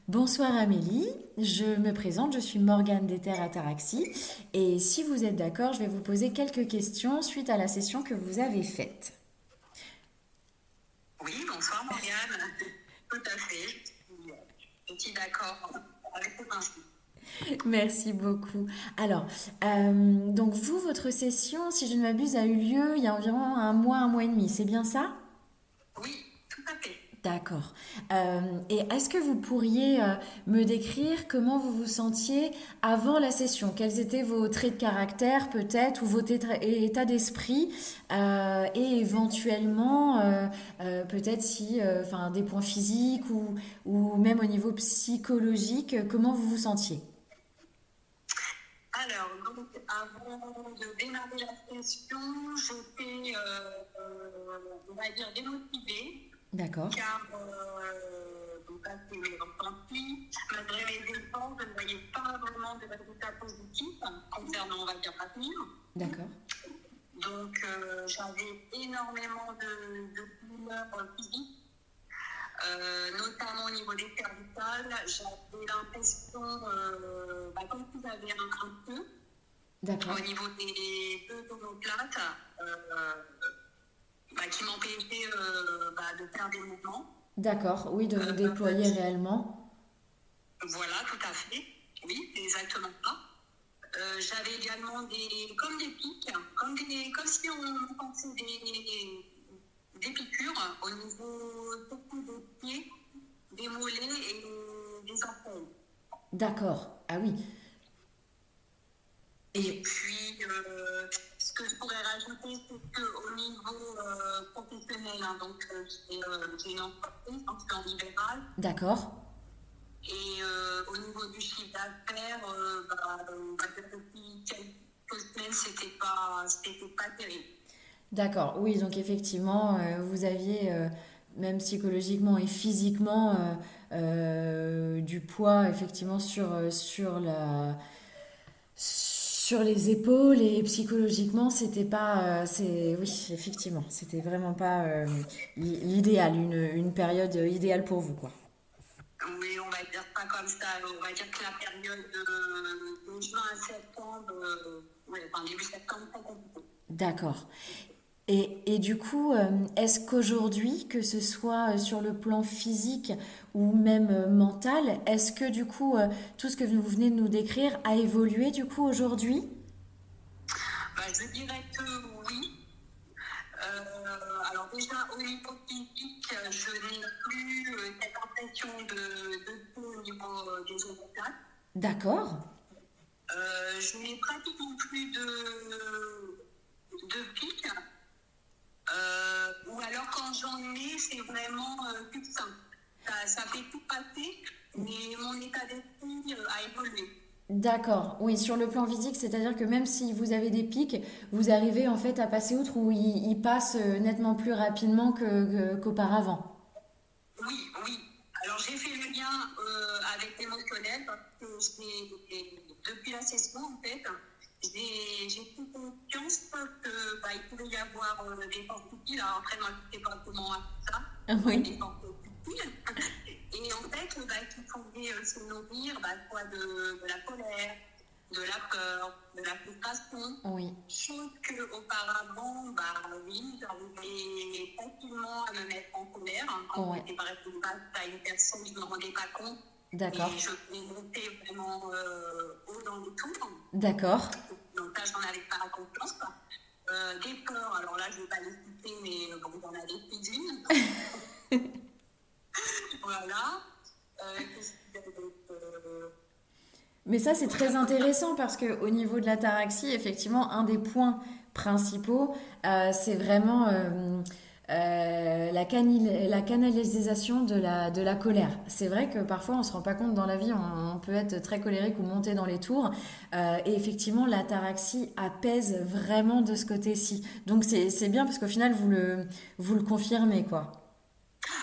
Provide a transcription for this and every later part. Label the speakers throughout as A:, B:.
A: Bonsoir Amélie, je me présente, je suis Morgane d'Ether Ataraxie et si vous êtes d'accord, je vais vous poser quelques questions suite à la session que vous avez faite.
B: Oui, bonsoir Morgane. Tout à fait. Je suis d'accord avec ce principe.
A: Merci beaucoup. Alors, donc vous, votre session, si je ne m'abuse, a eu lieu il y a environ un mois et demi, c'est bien ça?
B: Oui, tout à fait.
A: D'accord. Et est-ce que vous pourriez me décrire comment vous vous sentiez avant la session? Quels étaient vos traits de caractère peut-être ou votre état d'esprit et éventuellement peut-être si, enfin, des points physiques ou même au niveau psychologique, comment vous vous sentiez?
B: Alors, donc, avant de démarrer la session, j'étais, on va dire, démotivée,
A: D'accord.
B: car, donc, ça, c'est mes ressentis. Malgré mes efforts, je ne voyais pas vraiment de résultats positifs concernant, on va dire, l'avenir.
A: D'accord.
B: Donc, j'avais énormément de douleurs physiques. Notamment au niveau des cervicales, j'avais l'impression, comme si j'avais un peu
A: D'accord.
B: au niveau des deux omoplates qui m'empêchaient de faire des mouvements.
A: D'accord. Oui, de vous
B: Euh,
A: déployer réellement.
B: voilà, tout à fait. Oui, c'est exactement ça. J'avais également comme des pics, comme si on sentait des piqûres au niveau surtout des pieds, des mollets et des orteils.
A: D'accord. Ah oui.
B: Et
A: Et
B: puis, ce que je pourrais rajouter, c'est qu'au niveau professionnel, hein, donc j'ai une entreprise, donc je suis en libéral,
A: d'accord.
B: et au niveau du chiffre d'affaires, depuis quelques semaines, c'était pas terrible.
A: D'accord, oui, donc effectivement, vous aviez, même psychologiquement et physiquement, du poids effectivement sur les épaules et psychologiquement, c'était pas, oui, effectivement, c'était vraiment pas l'idéal, une période idéale pour vous, quoi.
B: Oui, on va dire ça comme ça. On va dire que la période de juin à septembre, début septembre, c'est compliqué.
A: D'accord. Et du coup, est-ce qu'aujourd'hui, que ce soit sur le plan physique ou même mental, est-ce que du coup, tout ce que vous venez de nous décrire a évolué du coup aujourd'hui?
B: Je dirais que oui. Alors déjà, au niveau physique, je n'ai plus cette impression de peau au niveau des omoplates.
A: D'accord,
B: Je n'ai pratiquement plus de pics. Ou alors quand j'en ai, c'est vraiment succinct. Ça fait tout passer, mais mon état d'esprit a évolué.
A: d'accord. Oui, sur le plan physique, c'est-à-dire que même si vous avez des pics, vous arrivez en fait à passer outre ou ils passent nettement plus rapidement qu'auparavant.
B: Oui, oui. Alors j'ai fait le lien avec l'émotionnel parce que depuis la session, en fait, j'ai pris conscience que il pouvait y avoir des forces utiles. Alors après, moi, je ne sais pas comment on appelle ça,
A: Oui.
B: des forces utiles. Et en fait, qui pouvaient se nourrir soit de la colère, de la peur, de la frustration.
A: Oui.
B: Chose qu'auparavant, oui, j'arrivais facilement à me mettre en colère. Hein, quand
A: Ouais.
B: j'étais par exemple face à une personne, je ne me rendais pas compte.
A: D'accord.
B: Et je pouvais monter vraiment haut dans les tours.
A: D'accord.
B: Donc là, j'en avais pas conscience. Des peurs, alors là, je ne vais pas les citer, mais bon, j'en avais plus d'une. Voilà. Qu'est-ce qu'il y avait d'autre
A: Mais ça, c'est
B: on va dire
A: très
B: comme ça.
A: intéressant parce qu'au niveau de l'ataraxie, effectivement, un des points principaux, c'est vraiment la canalisation de la colère. C'est vrai que parfois, on ne se rend pas compte dans la vie, on peut être très colérique ou monter dans les tours. Et effectivement, l'ataraxie apaise vraiment de ce côté-ci. Donc, c'est bien parce qu'au final, vous le confirmez, quoi.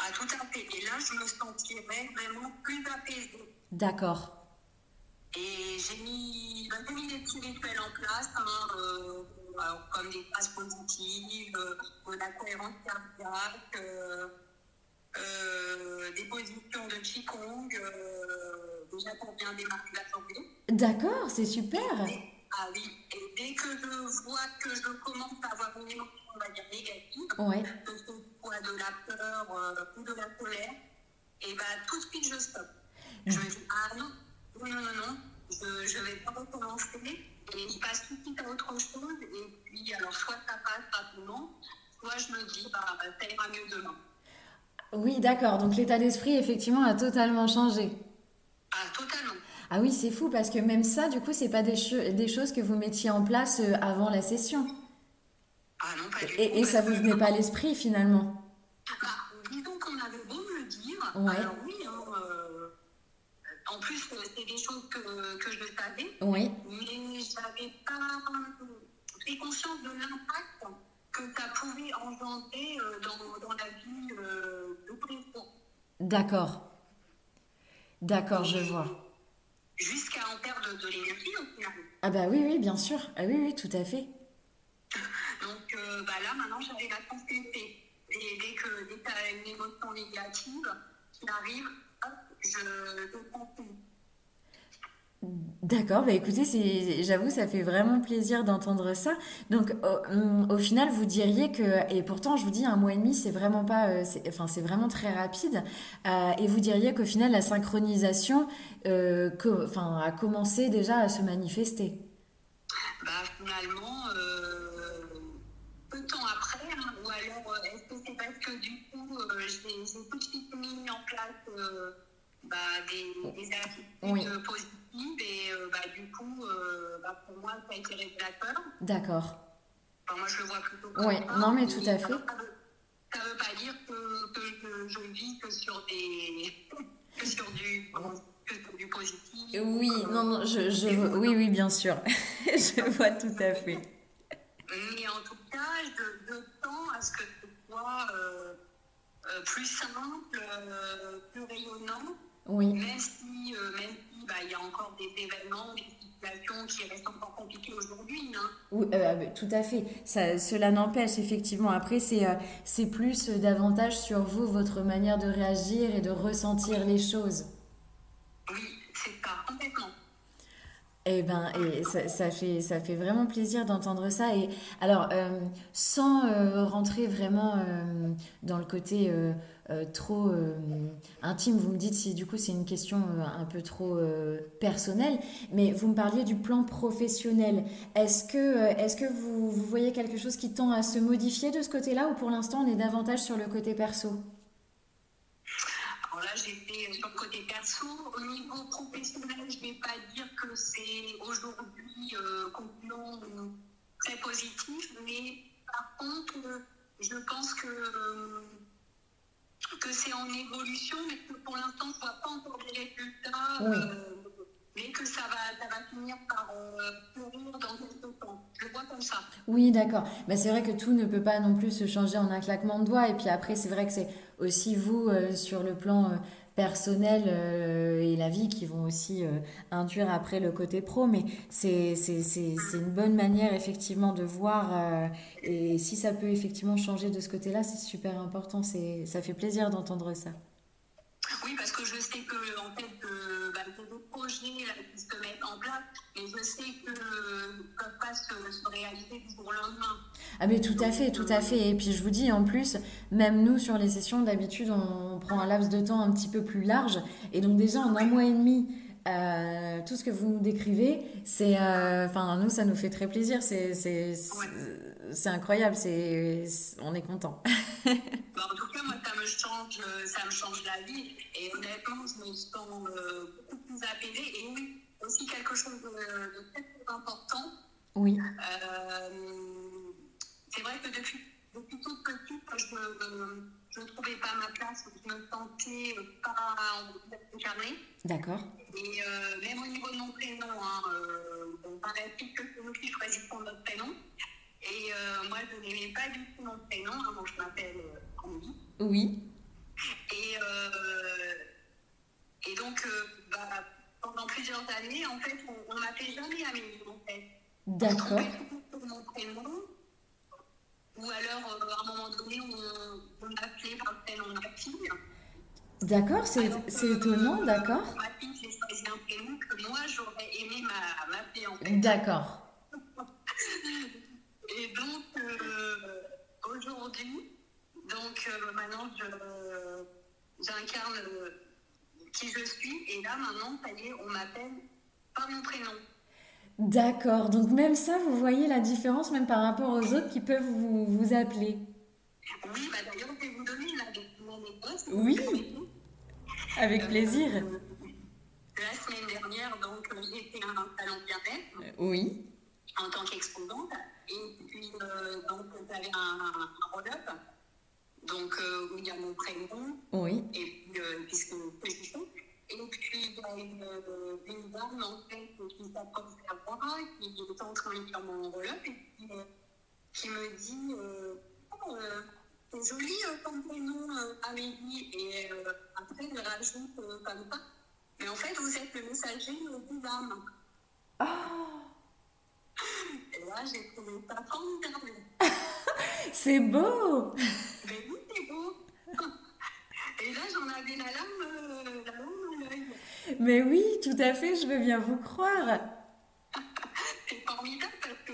B: Ah, tout à fait. Et là, je me sentirais vraiment plus apaisée.
A: D'accord.
B: Et j'ai mis des petits rituels en place, hein, alors, comme des phrases positives, la cohérence cardiaque, des positions de Qigong, déjà pour bien démarrer la journée.
A: D'accord, c'est super.
B: Ah oui, et dès que je vois que je commence à avoir une émotion, on va dire négative,
A: Ouais.
B: que ce soit de la peur ou de la colère, et bah tout de suite je stoppe. Je me dis, ah non, non, non, non, non, je vais pas recommencer, et je passe tout de suite à autre chose, et puis alors soit ça passe rapidement, soit je me dis, bah ça ira mieux demain.
A: Oui, d'accord. Donc l'état d'esprit, effectivement, a totalement changé.
B: Ah, totalement.
A: Ah oui, c'est fou parce que même ça, du coup, c'est pas des choses que vous mettiez en place avant la session.
B: Ah non, pas du tout,
A: Et
B: parce
A: ça
B: que
A: vous venait pas à l'esprit finalement.
B: bah, disons qu'on avait beau me le dire,
A: Ouais,
B: alors oui, hein, en plus, c'est des choses que je savais,
A: oui.
B: mais je n'avais pas pris conscience de l'impact que ça pouvait engendrer dans la vie de tous les jours.
A: D'accord. D'accord, je vois.
B: Et jusqu'à en perdre de l'énergie au final.
A: Ah bah oui, oui, bien sûr. Ah oui, oui, tout à fait.
B: Donc bah là, maintenant, j'arrive à consulter. Et dès que tu as une émotion négative qui arrive, hop, je consulte.
A: D'accord, bah écoutez, j'avoue, ça fait vraiment plaisir d'entendre ça. Donc, au final, vous diriez que, et pourtant, je vous dis, un mois et demi, c'est vraiment pas, enfin, c'est vraiment très rapide. Et vous diriez qu'au final, la synchronisation, enfin, a commencé déjà à se manifester.
B: Bah, finalement, peu de temps après, hein, ou alors est-ce que c'est parce que du coup, j'ai tout de suite mis en place bah, des
A: Oui,
B: attitudes positives et bah, du coup, bah, pour moi, ça a été révélateur.
A: d'accord.
B: Enfin, moi, je le vois plutôt comme
A: Oui,
B: ça,
A: non, mais tout
B: mais
A: à fait.
B: ça veut pas dire que je vis que sur des, que sur du, que sur du positif ou
A: Oui, non, non,
B: des
A: oui,
B: bonheurs.
A: oui, bien sûr. Je vois tout à fait.
B: Mais en tout cas, je tends à ce que ce soit plus simple, plus rayonnant,
A: Oui.
B: même si bah, il y a encore des événements, des situations qui restent encore compliquées aujourd'hui. Hein.
A: Oui, tout à fait. Ça, cela n'empêche, effectivement. Après, c'est plus davantage sur vous, votre manière de réagir et de ressentir les choses.
B: Oui, c'est ça, complètement.
A: Eh ben, et ça fait vraiment plaisir d'entendre ça. Et alors, sans rentrer vraiment dans le côté trop intime, vous me dites si du coup c'est une question un peu trop personnelle, mais vous me parliez du plan professionnel. Est-ce que vous voyez quelque chose qui tend à se modifier de ce côté-là ou pour l'instant on est davantage sur le côté perso?
B: Alors là, j'étais sur le côté perso. Au niveau professionnel, je ne vais pas dire que c'est aujourd'hui concluant ou très positif, mais par contre, je pense que c'est en évolution, mais que pour l'instant, je ne vois pas encore des résultats,
A: Oui.
B: mais que ça va finir par fleurir dans quelques temps. Je le vois comme ça.
A: Oui, d'accord. Mais c'est vrai que tout ne peut pas non plus se changer en un claquement de doigts. Et puis après, c'est vrai que c'est aussi vous, sur le plan personnel et la vie, qui vont aussi induire après le côté pro. Mais c'est une bonne manière, effectivement, de voir. Et si ça peut effectivement changer de ce côté-là, c'est super important. Ça fait plaisir d'entendre ça.
B: Oui, parce que je sais que en fait, bah, il y a des projets là, qui se mettent en place, mais je sais que ne peuvent pas se réaliser du jour au lendemain.
A: Ah mais tout à
B: Donc,
A: fait, tout à fait. Et puis je vous dis, en plus, même nous sur les sessions, d'habitude, on prend un laps de temps un petit peu plus large. Et donc déjà, en un
B: ouais,
A: mois et demi, tout ce que vous nous décrivez, enfin, nous, ça nous fait très plaisir.
B: ouais.
A: C'est incroyable. On est content.
B: Bah, en tout cas, moi, ça me change la vie. Et honnêtement, je me sens beaucoup plus apaisée. Et oui, aussi quelque chose de très, très important.
A: Oui,
B: Euh, c'est vrai que depuis toute petite, je ne trouvais pas ma place, je me sentais pas incarnée.
A: d'accord.
B: Et même au niveau de mon prénom, hein, on paraît que c'est nous qui choisissons notre prénom. Et moi, je n'aimais pas du tout mon prénom, hein, donc je m'appelle Andy.
A: Oui,
B: Et, et donc, bah, pendant plusieurs années, en fait, on ne m'appelait jamais Amélie, en fait. On se
A: d'accord.
B: trompait toujours sur mon prénom. Ou alors, à un moment donné, on m'appelait par le prénom de ma fille.
A: D'accord,
B: Alors que
A: c'est étonnant, d'accord.
B: pour ma fille, j'ai choisi un
A: D'accord.
B: Et donc, aujourd'hui, maintenant, j'incarne qui je suis. Et là, maintenant, ça y est, on m'appelle par mon prénom.
A: D'accord. Donc même ça, vous voyez la différence même par rapport aux autres qui peuvent vous appeler.
B: Oui, bah d'ailleurs, je vais vous donner une anecdote, si vous me
A: Oui,
B: permettez.
A: avec plaisir.
B: Euh, la semaine dernière, donc, j'ai fait un salon bien-être
A: Oui,
B: en tant qu'exposante. Et puis, donc, j'avais un roll-up, donc, où il y a mon prénom,
A: oui.
B: et puis, puisque que je fais. Et puis, il y a une dame, en fait, qui s'approche à moi, qui est en train de faire mon roll-up, et puis, qui me dit oh, c'est joli ton prénom, Amélie. Et après, elle rajoute comme ça. Mais en fait, vous êtes le messager des âmes. Et là, j'ai trouvé ça formidable.
A: C'est beau.
B: Mais oui, c'est beau. Et là, j'en avais la larme à l'œil.
A: Mais oui, tout à fait, je veux bien vous croire.
B: C'est formidable parce que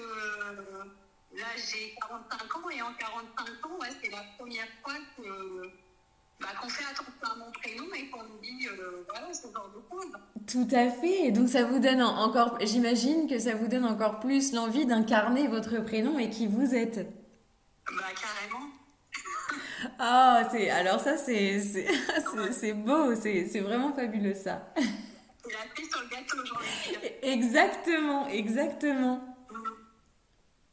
B: là, j'ai 45 ans et en 45 ans, ouais, c'est la première fois qu'on fait attention à mon prénom et qu'on me dit voilà, ce genre de choses.
A: Tout à fait. Et donc ça vous donne encore, j'imagine que ça vous donne encore plus l'envie d'incarner votre prénom et qui vous êtes.
B: Bah, carrément.
A: Ah, c'est alors ça c'est
B: Ouais.
A: c'est beau, c'est vraiment fabuleux ça.
B: C'est la cerise sur le gâteau, j'ai envie de dire.
A: Exactement, exactement.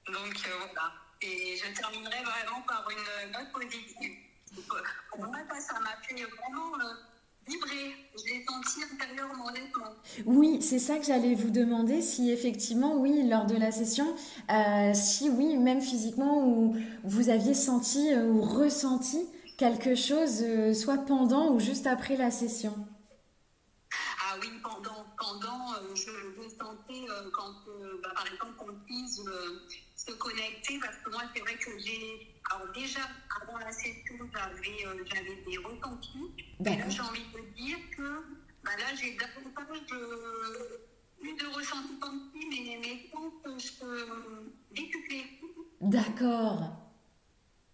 B: Donc voilà. Et je terminerai vraiment par une note positive. Pour moi, ça m'a fait vraiment vibrer. Je l'ai senti intérieurement, honnêtement.
A: Oui, c'est ça que j'allais vous demander si effectivement, oui, lors de la session, si oui, même physiquement, ou vous aviez senti ou ressenti quelque chose, soit pendant ou juste après la session.
B: Ah oui, pendant je sentais quand, par exemple, on puisse se connecter, parce que moi, c'est vrai que alors déjà, avant la session, j'avais des ressentis, et là,
A: D'accord.
B: j'ai envie de dire que là, j'ai davantage eu de ressentis sentis, mais mes sens se décuplés.
A: D'accord.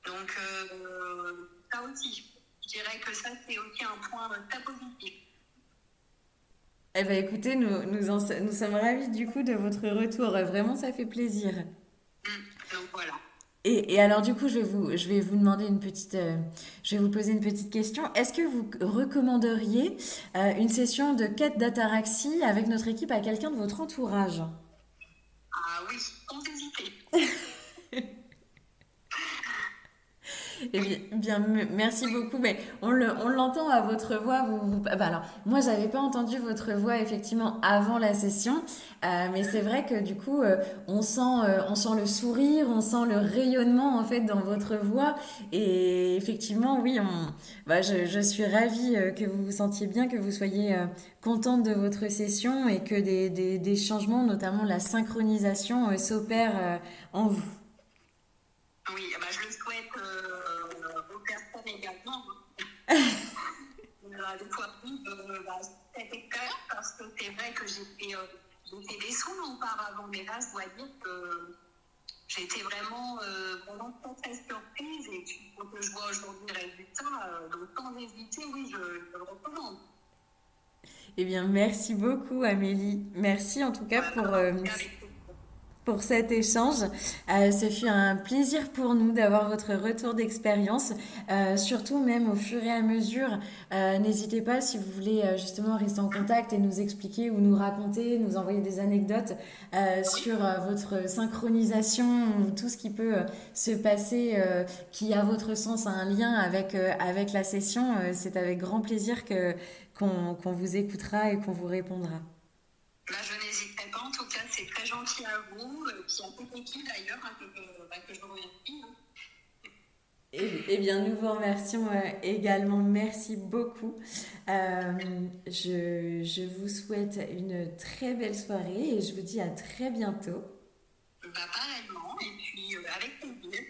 B: Donc, ça aussi, je dirais que ça, c'est aussi un point très positif.
A: Eh bien, écoutez, nous sommes ravis du coup de votre retour. Vraiment, ça fait plaisir.
B: Donc, voilà.
A: Et alors, du coup, je vais vous demander je vais vous poser une petite question. Est-ce que vous recommanderiez une session de quête d'ataraxie avec notre équipe à quelqu'un de votre entourage?
B: Ah oui, sans hésiter.
A: Eh bien, merci beaucoup. Mais on l'entend à votre voix. Alors, moi, j'avais pas entendu votre voix effectivement avant la session, mais c'est vrai que du coup, on sent le sourire, on sent le rayonnement en fait dans votre voix. Et effectivement, oui, je suis ravie que vous vous sentiez bien, que vous soyez contente de votre session et que des changements, notamment la synchronisation, s'opèrent en vous.
B: Oui, je le souhaite aux personnes également. De pouvoir vivre cette expérience, parce que c'est vrai que j'ai fait des soins auparavant, mais là, je dois dire que j'étais vraiment très, très surprise. Et puis, quand je vois aujourd'hui le résultat, donc sans hésiter, oui, je le recommande.
A: Eh bien, merci beaucoup, Amélie. Merci en tout cas
B: Voilà, en tout cas, avec
A: pour cet échange. Ce fut un plaisir pour nous d'avoir votre retour d'expérience, surtout même au fur et à mesure. N'hésitez pas si vous voulez justement rester en contact et nous expliquer ou nous raconter, nous envoyer des anecdotes sur votre synchronisation, tout ce qui peut se passer, qui à votre sens a un lien avec la session. C'est avec grand plaisir qu'on vous écoutera et qu'on vous répondra.
B: je n'hésiterai pas. En tout cas, c'est très gentil à vous, puis à toute l'équipe d'ailleurs, que je remercie.
A: Eh bien, nous vous remercions également. Merci beaucoup. Je vous souhaite une très belle soirée et je vous dis à très bientôt.
B: Pareillement, et puis avec plaisir.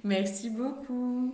A: Merci beaucoup.